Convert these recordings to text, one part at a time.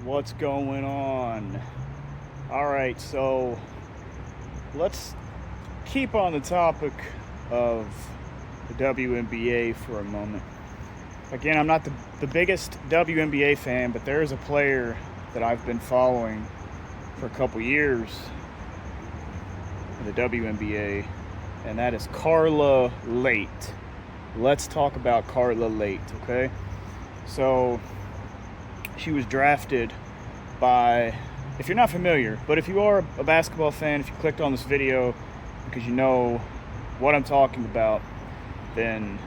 What's going on? All right, so let's keep on the topic of the WNBA for a moment. Again, I'm not the biggest WNBA fan, but there is a player that I've been following for a couple years in the WNBA, and that is Carla Leite. Let's talk about Carla Leite, okay? So she was drafted by, if you're not familiar, but if you are a basketball fan, if you clicked on this video because you know what I'm talking about, then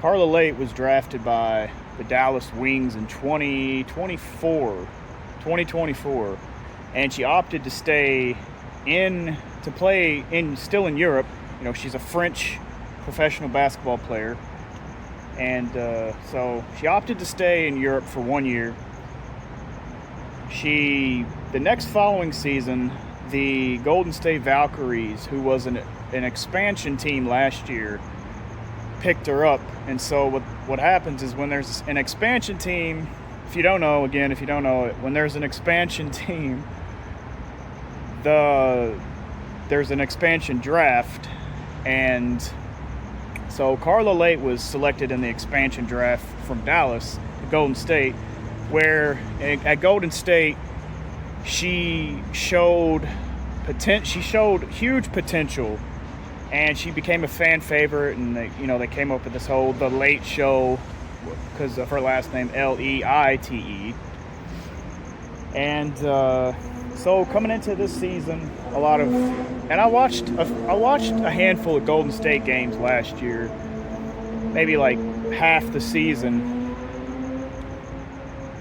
Carla Leite was drafted by the Dallas Wings in 2024, and she opted to stay to play still in Europe. You know, she's a French professional basketball player. And so she opted to stay in Europe for 1 year. The next following season, the Golden State Valkyries, who was an expansion team last year, picked her up. And so what happens is when there's an expansion team, if you don't know it, when there's an expansion team, there's an expansion draft, and so Carla Leite was selected in the expansion draft from Dallas to Golden State, where at Golden State she showed huge potential, and she became a fan favorite. And they came up with this whole The Late Show because of her last name, Leite. And so coming into this season, I watched a handful of Golden State games last year, maybe like half the season.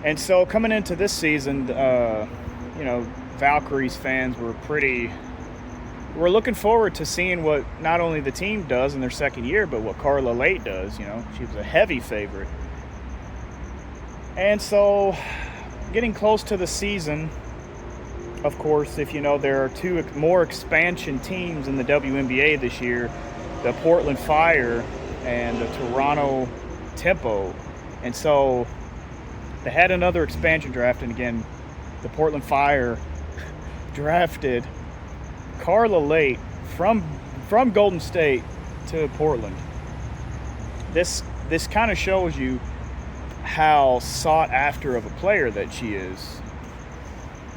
And so coming into this season, Valkyries fans were looking forward to seeing what not only the team does in their second year, but what Carla Leite does. You know, she was a heavy favorite. And so getting close to the season, of course, if you know, there are two more expansion teams in the WNBA this year, the Portland Fire and the Toronto Tempo. And so they had another expansion draft, and again, the Portland Fire drafted Carla Leite from Golden State to Portland. This kind of shows you how sought after of a player that she is.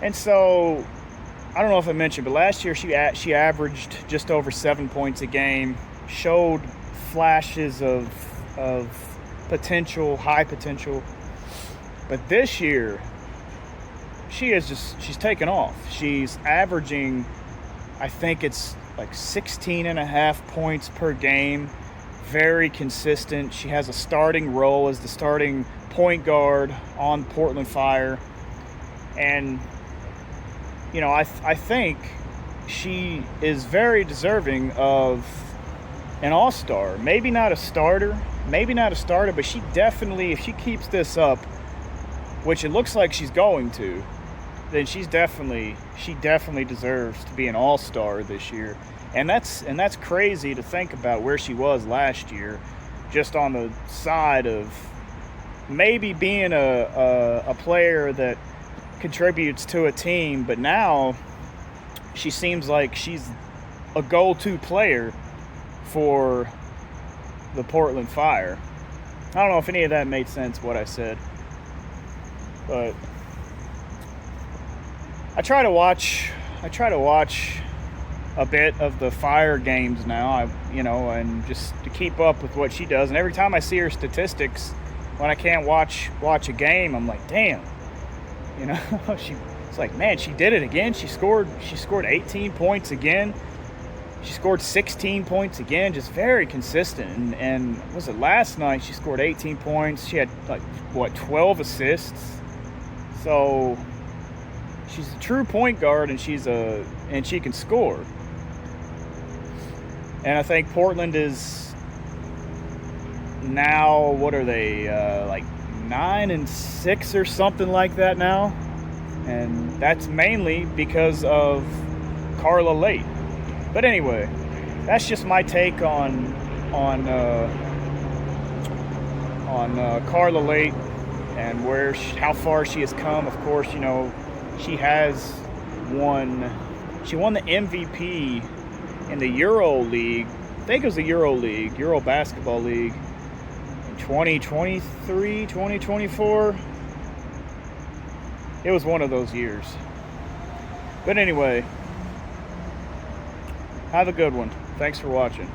And so, I don't know if I mentioned, but last year she averaged just over 7 points a game, showed flashes of potential, high potential. But this year, she's taken off. She's averaging, I think it's like 16 and a half points per game, very consistent. She has a starting role as the starting point guard on Portland Fire. And I think she is very deserving of an all-star. Maybe not a starter, but she definitely, if she keeps this up, which it looks like she's going to, then she definitely deserves to be an all-star this year. And that's crazy to think about where she was last year, just on the side of maybe being a player that contributes to a team, but now she seems like she's a go-to player for the Portland Fire. I don't know if any of that made sense, what I said, but I try to watch a bit of the Fire games now, and just to keep up with what she does. And every time I see her statistics, when I can't watch a game, I'm like, damn. It's like, man, she did it again. She scored 18 points again. She scored 16 points again, just very consistent. And was it last night she scored 18 points? She had 12 assists. So she's a true point guard, and she can score. And I think Portland is now, what are they, 9-6 or something like that now, and that's mainly because of Carla Leite. But anyway, that's just my take on Carla Leite. and how far she has come. Of course, you know, she has won. She won the MVP in the Euro League. I think it was the Euro League, Euro Basketball League, in 2023, 2024. It was one of those years. But anyway, have a good one. Thanks for watching.